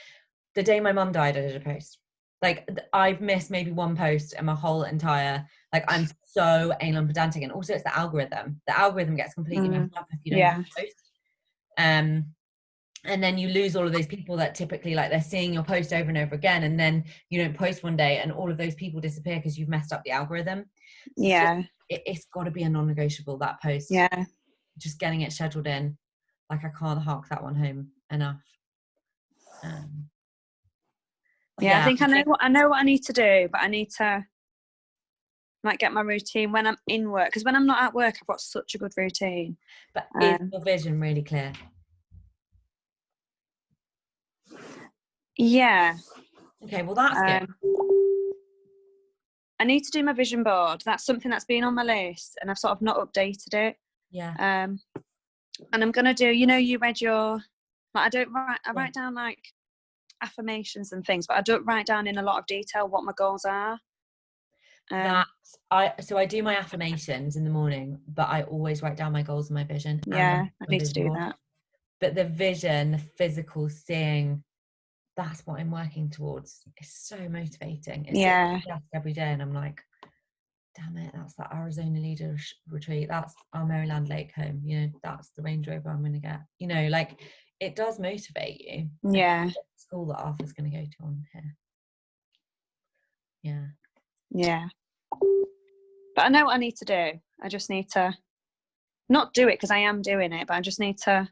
the day my mum died, I did a post. Like, I've missed maybe one post in my whole entire, like, I'm so anal and pedantic. And also it's the algorithm. The algorithm gets completely messed up if you don't post. And then you lose all of those people that typically, like, they're seeing your post over and over again, and then you don't post one day and all of those people disappear because you've messed up the algorithm. So it's got to be a non-negotiable, that post. Yeah. Just getting it scheduled in. Like, I can't hark that one home enough. I think I know what I need to do, but I need to like get my routine when I'm in work, because when I'm not at work, I've got such a good routine. But is your vision really clear? Yeah. Okay, well, that's good. I need to do my vision board. That's something that's been on my list, and I've sort of not updated it. Yeah. And I'm going to do, you know, you read your Like I write down like affirmations and things, but I don't write down in a lot of detail what my goals are. So I do my affirmations in the morning, but I always write down my goals and my vision. Yeah, and I need to do that. But the vision, the physical seeing, that's what I'm working towards. It's so motivating. It's just every day, and I'm like, damn it, that's that Arizona leader retreat. That's our Maryland Lake home. You know, that's the Range Rover I'm going to get. You know, like it does motivate you. Yeah. The school that Arthur's going to go to on here. Yeah. Yeah. But I know what I need to do. I just need to not do it because I am doing it, but I just need to.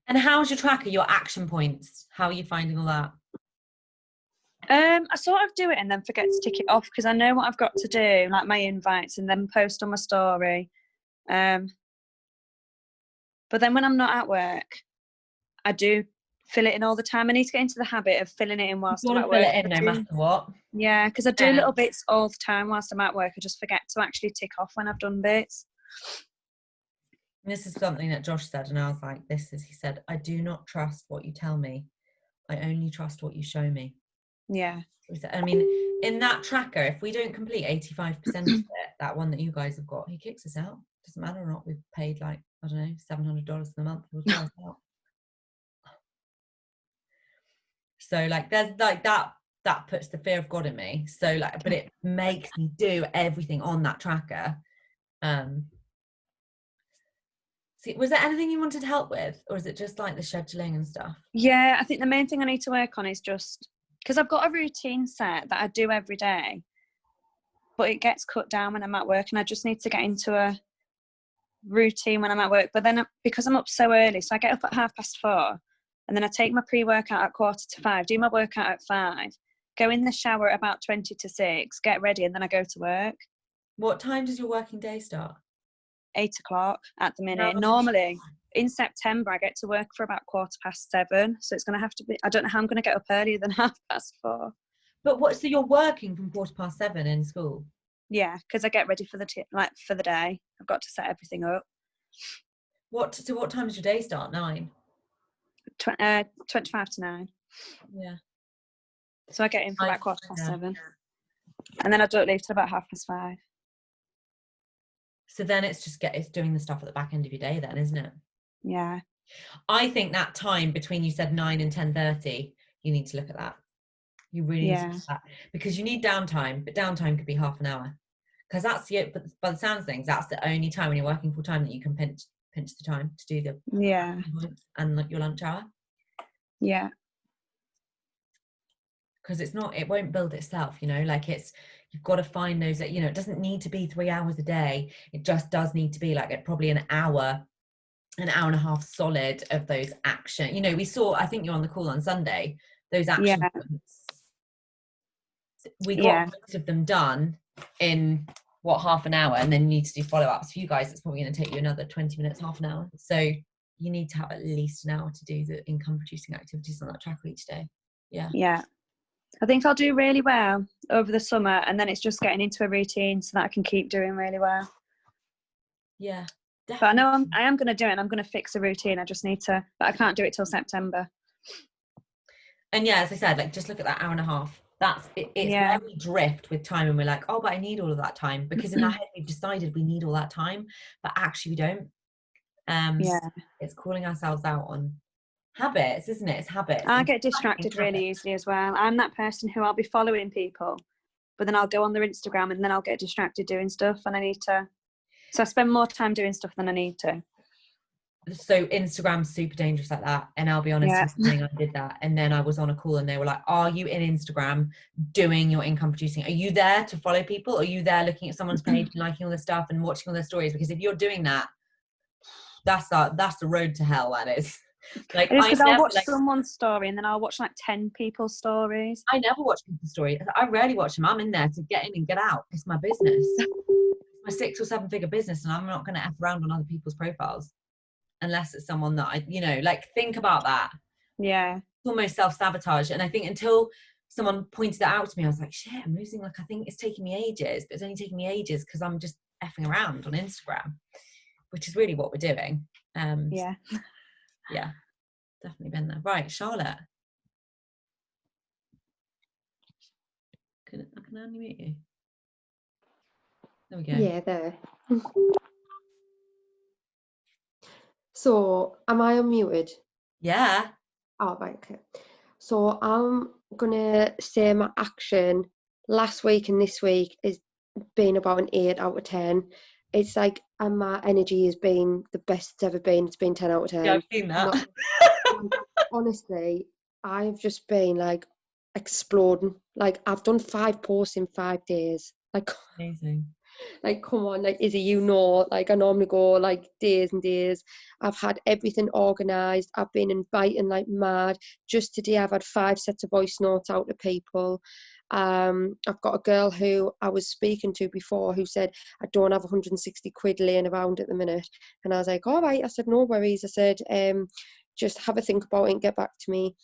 And how's your tracker, your action points? How are you finding all that? I sort of do it and then forget to tick it off because I know what I've got to do, like my invites, and then post on my story. But then when I'm not at work, I do fill it in all the time. I need to get into the habit of filling it in whilst I'm at work. Fill it in no matter what. Yeah, because I do little bits all the time whilst I'm at work. I just forget to actually tick off when I've done bits. This is something that Josh said, and I was like, he said, I do not trust what you tell me. I only trust what you show me. Yeah. I mean, in that tracker, if we don't complete 85% of it, that one that you guys have got, he kicks us out. Doesn't matter or not. We've paid like, I don't know, $700 a month. We'll try us out. So like, there's like that puts the fear of God in me. So like, but it makes me do everything on that tracker. Was there anything you wanted help with, or is it just like the scheduling and stuff? Yeah, I think the main thing I need to work on is just because I've got a routine set that I do every day, but it gets cut down when I'm at work, and I just need to get into a routine when I'm at work. But then because I'm up so early, so I get up at 4:30, and then I take my pre-workout at 4:45, do my workout at 5, go in the shower at about 5:50, get ready, and then I go to work. What time does your working day start? 8:00 at the minute. Normally in September I get to work for about 7:15, so it's going to have to be, I don't know how I'm going to get up earlier than 4:30. But so you're working from 7:15 in school? Yeah, because I get ready for the for the day. I've got to set everything up. So what time does your day start? 9? 25 to 9. Yeah. So I get in for about 7:15, and then I don't leave till about 5:30. So then it's doing the stuff at the back end of your day then, isn't it? Yeah. I think that time between, you said 9 and 10:30, you need to look at that. You really need to look at that, because you need downtime, but downtime could be half an hour. Because but by the sounds of things, that's the only time when you're working full time that you can pinch the time to do the and your lunch hour. Yeah. Because it won't build itself, you know, like you've got to find those that, you know, it doesn't need to be 3 hours a day. It just does need to be like probably an hour and a half solid of those action. You know, we saw, I think you're on the call on Sunday, those action points. We got most of them done in half an hour, and then you need to do follow-ups. For you guys, it's probably going to take you another 20 minutes, half an hour. So you need to have at least an hour to do the income producing activities on that tracker each day. Yeah. I think I'll do really well over the summer, and then it's just getting into a routine so that I can keep doing really well. Yeah, definitely. But I know I am going to do it, and I'm going to fix a routine. I just need to, but I can't do it till September. And yeah, as I said, like just look at that hour and a half. It's where we drift with time, and we're like, oh, but I need all of that time, because in our head we've decided we need all that time, but actually we don't. It's calling ourselves out on habits, isn't it? It's habits. I get distracted really easily as well. I'm that person who I'll be following people, but then I'll go on their Instagram and then I'll get distracted doing stuff, and so I spend more time doing stuff than I need to. So Instagram's super dangerous like that, and I'll be honest, this morning I did that, and then I was on a call and they were like, are you in Instagram doing your income producing? Are you there to follow people? Or are you there looking at someone's page and liking all their stuff and watching all their stories? Because if you're doing that, that's the road to hell, that is. Like, it is, because I'll watch someone's story and then I'll watch like 10 people's stories. I never watch people's stories. I rarely watch them. I'm in there to get in and get out. It's my business. It's my 6 or 7 figure business, and I'm not going to F around on other people's profiles unless it's someone that I, you know, like, think about that. Yeah. It's almost self-sabotage. And I think until someone pointed that out to me, I was like, shit, I'm losing, like, I think it's taking me ages, but it's only taking me ages because I'm just effing around on Instagram, which is really what we're doing. Yeah, definitely been there. Right, Charlotte. Can I unmute you? There we go. Yeah, there. So, am I unmuted? Yeah. Oh, right, okay. So, I'm gonna say my action last week and this week is been about an 8 out of 10. It's like, and my energy has been the best it's ever been. It's been 10 out of 10. Yeah, I've seen that. Like, honestly, I've just been like exploding. Like, I've done 5 posts in 5 days. Like, Amazing. like, come on, like, Izzy, you know, like, I normally go like days and days. I've had everything organised. I've been inviting like mad. Just today, I've had 5 sets of voice notes out to people. I've got a girl who I was speaking to before who said, I don't have 160 quid laying around at the minute. And I was like, all right. I said, no worries. I said, just have a think about it and get back to me.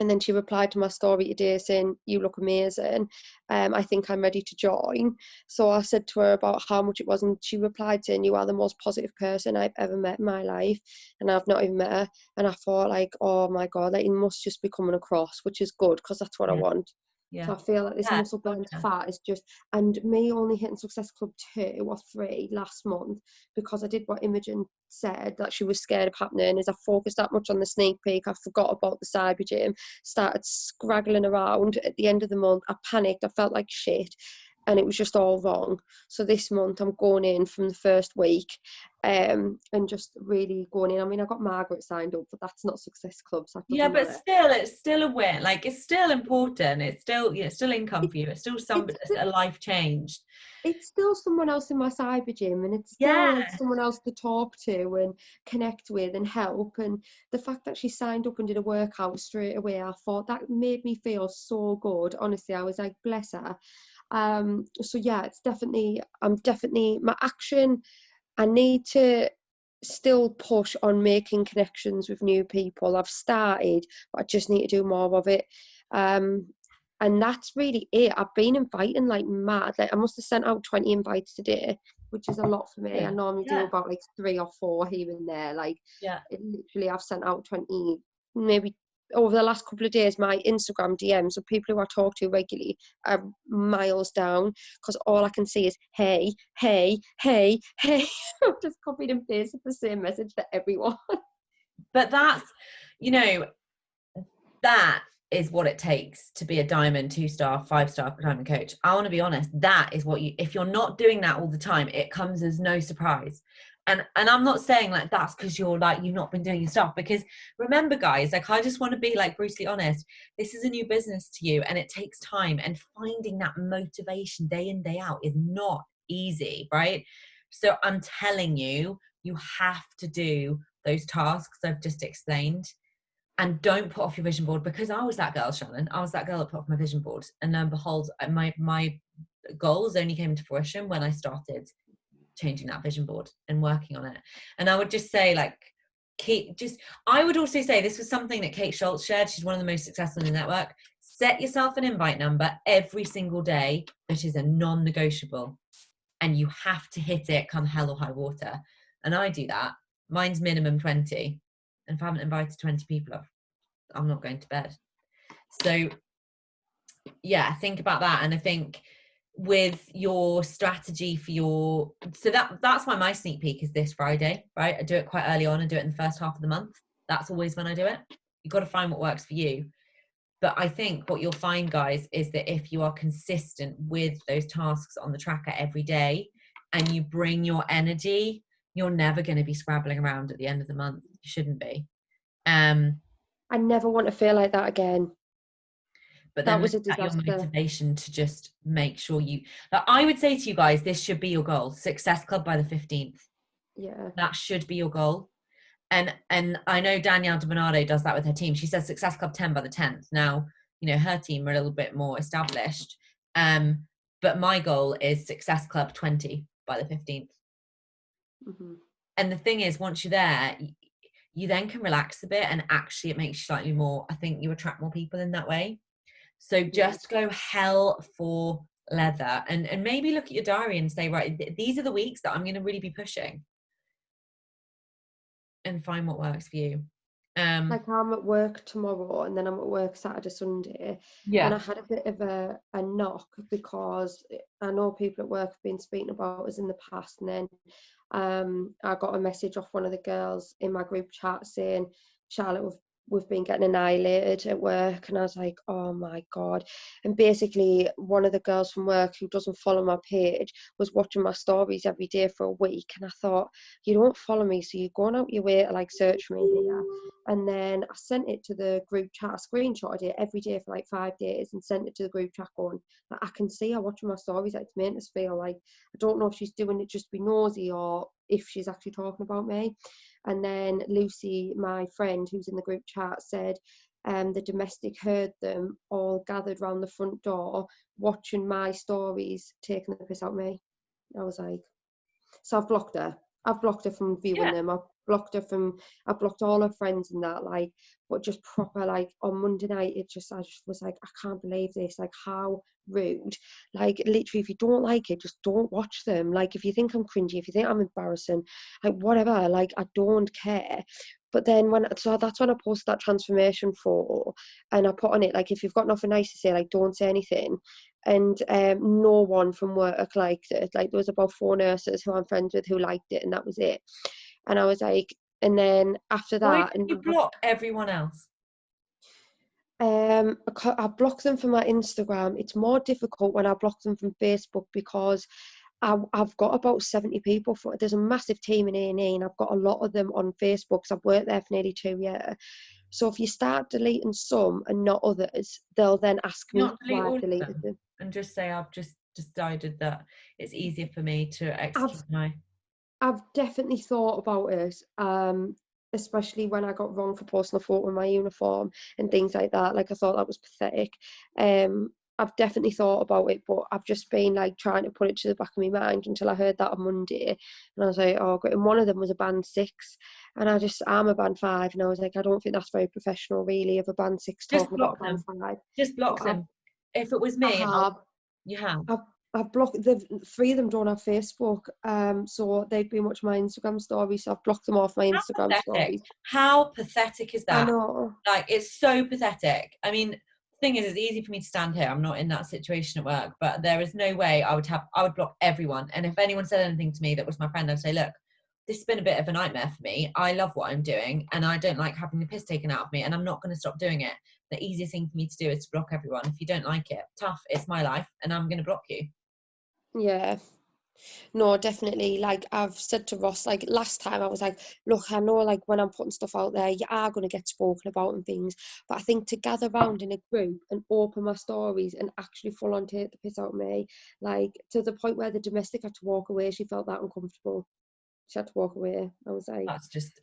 And then she replied to my story today saying, you look amazing. I think I'm ready to join. So I said to her about how much it was, and she replied saying, you are the most positive person I've ever met in my life. And I've not even met her. And I thought, like, oh my God, like, it must just be coming across, which is good because that's what I want. Yeah. So I feel like this Yeah, muscle burn gotcha. fat is just, and me only hitting Success Club 2 or 3 last month because I did what Imogen said that she was scared of happening, is I focused that much on the sneak peek. I forgot about the cyber gym, started scraggling around. At the end of the month, I panicked. I felt like shit. And it was just all wrong. So this month I'm going in from the first week, and just really going in. I mean, I got Margaret signed up, but that's not Success Club, so that Yeah, doesn't but matter. still, it's still a win. Like, it's still important. It's still, it's still income for you. It's still a life change. It's still someone else in my cyber gym, and it's still Yeah. like someone else to talk to and connect with and help. And the fact that she signed up and did a workout straight away, I thought that made me feel so good. Honestly, I was like, bless her. So yeah, I'm definitely my action. I need to still push on making connections with new people. I've started, but I just need to do more of it. And that's really it. I've been inviting like mad. Like, I must have sent out 20 invites today, which is a lot for me. I normally do about like 3 or 4 here and there. Like, literally, I've sent out 20, maybe over the last couple of days. My Instagram DMs of people who I talk to regularly are miles down because all I can see is hey, hey, hey, hey. I've just copied and pasted the same message to everyone. But that's, you know, that is what it takes to be a diamond 2-star 5-star diamond coach. I want to be honest, that is what you, if you're not doing that all the time, it comes as no surprise. And I'm not saying like that's because you're like, you've not been doing your stuff, because remember guys, like, I just want to be like brutally honest, this is a new business to you and it takes time, and finding that motivation day in day out is not easy, right? So I'm telling you, you have to do those tasks I've just explained. And don't put off your vision board, because I was that girl, Shannon. I was that girl that put off my vision board. And lo and behold, my goals only came to fruition when I started changing that vision board and working on it. And I would just say, like, I would also say, this was something that Kate Schultz shared. She's one of the most successful in the network. Set yourself an invite number every single day that is a non-negotiable. And you have to hit it come hell or high water. And I do that. Mine's minimum 20. And if I haven't invited 20 people, I'm not going to bed. So yeah, think about that. And I think with your strategy for your, so that's why my sneak peek is this Friday, right? I do it quite early on and do it in the first half of the month. That's always when I do it. You've got to find what works for you. But I think what you'll find, guys, is that if you are consistent with those tasks on the tracker every day and you bring your energy, you're never going to be scrabbling around at the end of the month. You shouldn't be. I never want to feel like that again. But then that was a your disaster. motivation to just make sure you, like, I would say to you guys, this should be your goal. Success Club by the 15th. Yeah. That should be your goal. And I know Danielle De Bernardo does that with her team. She says Success Club 10 by the 10th. Now, you know, her team are a little bit more established. But my goal is Success Club 20 by the 15th. Mm-hmm. And the thing is, once you're there, you then can relax a bit, and actually it makes you slightly more, I think you attract more people in that way. So just go hell for leather, and maybe look at your diary and say, right, these are the weeks that I'm going to really be pushing, and find what works for you. Like I'm at work tomorrow and then I'm at work Saturday, Sunday. And I had a bit of a knock because I know people at work have been speaking about us in the past. And then I got a message off one of the girls in my group chat saying, Charlotte, we've been getting annihilated at work. And I was like, oh my God. And basically one of the girls from work who doesn't follow my page was watching my stories every day for a week. And I thought, you don't follow me, so you're going out your way to like search for me here. And then I sent it to the group chat. I screenshotted it every day for like 5 days and sent it to the group chat going, like, I can see her watching my stories. Like, it's making us feel like, I don't know if she's doing it just to be nosy or if she's actually talking about me. And then Lucy, my friend who's in the group chat, said the domestic heard them all gathered round the front door watching my stories taking the piss out of me. I was like, so I've blocked her. I've blocked her from viewing them. I've blocked all her friends and that, like, but just proper, like, on Monday night, I just was like, I can't believe this, like, how rude. Like, literally, if you don't like it, just don't watch them. Like, if you think I'm cringy, if you think I'm embarrassing, like, whatever, like, I don't care. But then so that's when I posted that transformation photo and I put on it, like, if you've got nothing nice to say, like, don't say anything. And no one from work liked it. Like, there was about 4 nurses who I'm friends with who liked it, and that was it. And I was like, and then after Why that, did you block everyone else? I block them from my Instagram. It's more difficult when I block them from Facebook because I've got about 70 people. There's a massive team in A&E, and I've got a lot of them on Facebook because I've worked there for nearly 2 years. So if you start deleting some and not others, they'll then ask me why I've deleted them. And just say, I've just decided that it's easier for me to execute I've definitely thought about it, especially when I got wrong for posting a photo in my uniform and things like that. Like, I thought that was pathetic. I've definitely thought about it, but I've just been like trying to put it to the back of my mind until I heard that on Monday, and I was like, oh, great. And one of them was a band 6, and I'm a band 5, and I was like, I don't think that's very professional, really, of a band 6 talking about a band 5. Just block them. If it was me, you have. I've blocked 3 of them don't have Facebook, so they've been watching my Instagram stories, so I've blocked them off my Instagram stories. How pathetic is that? I know. Like, it's so pathetic. I mean, the thing is, it's easy for me to stand here. I'm not in that situation at work, but there is no way I would block everyone. And if anyone said anything to me that was my friend, I'd say, look, this has been a bit of a nightmare for me. I love what I'm doing and I don't like having the piss taken out of me, and I'm not going to stop doing it. The easiest thing for me to do is to block everyone. If you don't like it, tough, it's my life and I'm going to block you. Yeah, no, definitely. Like, I've said to Ross, like, last time I was like, look, I know, like, when I'm putting stuff out there, you are going to get spoken about and things, but I think to gather round in a group and open my stories and actually full on take the piss out of me, like, to the point where the domestic had to walk away. She felt that uncomfortable. She had to walk away. I was like, that's just,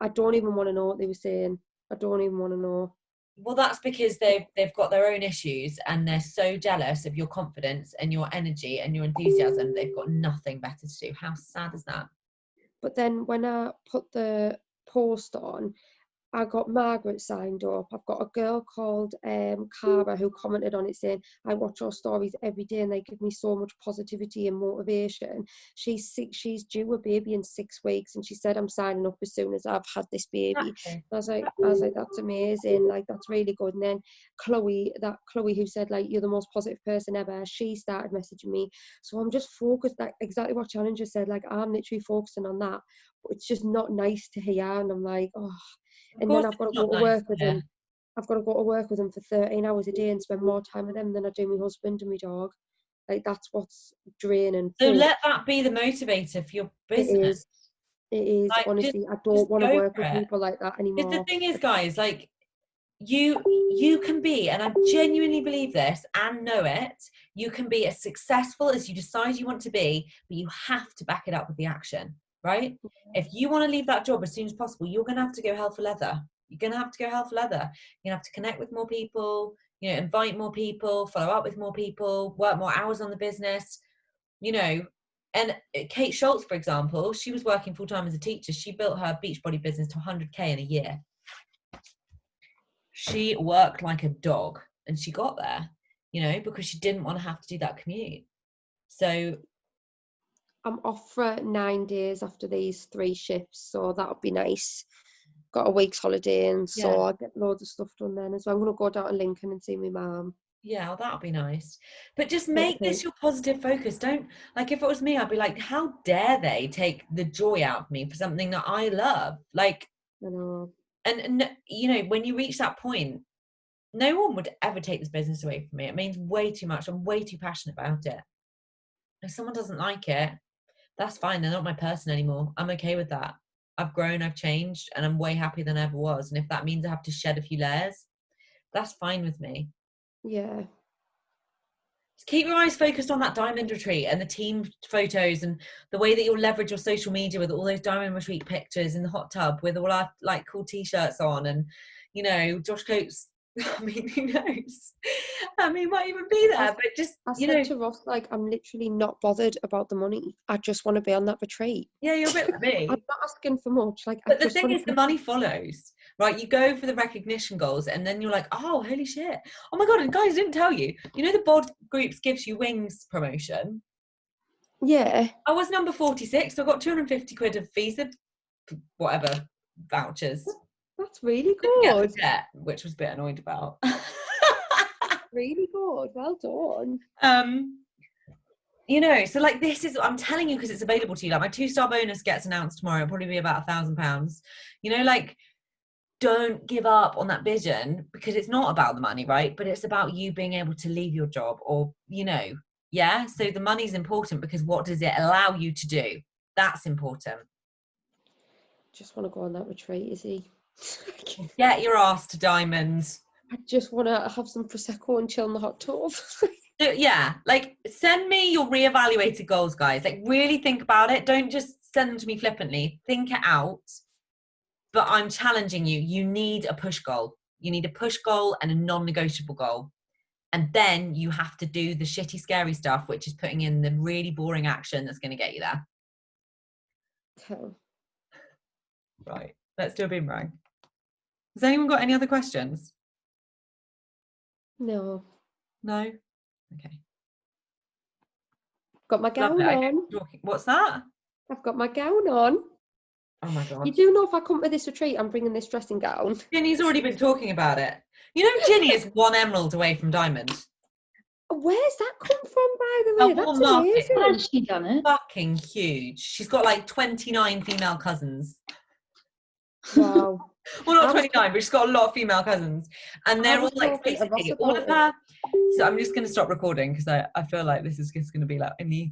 I don't even want to know what they were saying. I don't even want to know. Well, that's because they've got their own issues and they're so jealous of your confidence and your energy and your enthusiasm. They've got nothing better to do. How sad is that? But then when I put the post on, I got Margaret signed up. I've got a girl called Cara who commented on it saying, I watch your stories every day and they give me so much positivity and motivation. She's due a baby in 6 weeks, and she said, I'm signing up as soon as I've had this baby. Okay. I was like, that's amazing. Like, that's really good. And then Chloe who said, like, you're the most positive person ever, she started messaging me. So I'm just focused, like exactly what Challenger said, like, I'm literally focusing on that. But it's just not nice to hear, and I'm like, oh. And then I've got to go to work with them. I've got to go to work with them for 13 hours a day and spend more time with them than I do my husband and my dog. Like, that's what's draining. So let that be the motivator for your business. It is. Like, honestly, I don't want to work with people like that anymore. Because the thing is, guys, like, you can be, and I genuinely believe this and know it, you can be as successful as you decide you want to be, but you have to back it up with the action. Right? If you want to leave that job as soon as possible, you're going to have to go hell for leather. You're going to have to go hell for leather. You're going to have to connect with more people, invite more people, follow up with more people, work more hours on the business, And Kate Schultz, for example, she was working full-time as a teacher. She built her Beachbody business to 100K in a year. She worked like a dog and she got there, because she didn't want to have to do that commute. So I'm off for 9 days after these 3 shifts, so that would be nice. got a week's holiday, and so Yeah. I get loads of stuff done then as well. I'm going to go down to Lincoln and see my mum. Yeah, well, that'll be nice. But just Yeah, make this your positive focus. Don't, like, if it was me, I'd be like, how dare they take the joy out of me for something that I love? Like, I know. and you know, when you reach that point, no one would ever take this business away from me. It means way too much. I'm way too passionate about it. If someone doesn't like it, that's fine. They're not my person anymore. I'm okay with that. I've grown, I've changed, and I'm way happier than I ever was. And if that means I have to shed a few layers, that's fine with me. Yeah. Just keep your eyes focused on that diamond retreat and the team photos and the way that you'll leverage your social media with all those diamond retreat pictures in the hot tub with all our like cool t-shirts on, and you know, Josh Coates. I mean, who knows? I mean, might even be there, but just I you said know, to Ross, like, I'm literally not bothered about the money. I just want to be on that retreat. yeah, you're a bit like me. I'm not asking for much. Like, But I the just thing want is, the money follows, right? You go for the recognition goals, and then you're like, oh, holy shit. Oh my God, and guys, I didn't tell you. You know the Bod Groups Gives You Wings promotion? Yeah. I was number 46, so I got 250 quid of Visa, whatever, vouchers. That's really Didn't get the good. debt, which was a bit annoyed about. Really good. Well done. You know, so like this is, I'm telling you because it's available to you. Like my 2-star bonus gets announced tomorrow. It'll probably be about £1,000. You know, like don't give up on that vision, because it's not about the money, right? But it's about you being able to leave your job, or, you know, yeah. So the money's important because what does it allow you to do? That's important. Just want to go on that retreat, is he? Get your ass to Diamond. I just want to have some Prosecco and chill in the hot tub. Yeah, like send me your reevaluated goals, guys. Like really think about it. Don't just send them to me flippantly. Think it out. But I'm challenging you. You need a push goal. You need a push goal and a non-negotiable goal. And then you have to do the shitty, scary stuff, which is putting in the really boring action that's going to get you there. Okay. Right. Let's do a boomerang. Has anyone got any other questions? No. No? Okay. Got my gown on. What's that? I've got my gown on. Oh my God. You do know if I come to this retreat, I'm bringing this dressing gown. Ginny's already been talking about it. You know, Ginny is 1 emerald away from diamond. Where's that come from, by the A way? That's whole market. amazing. Has she done it? Fucking huge. She's got like 29 female cousins. Wow. Well, not 29, but she's got a lot of female cousins. And they're all like basically all of her. So I'm just going to stop recording because I feel like this is just going to be like in the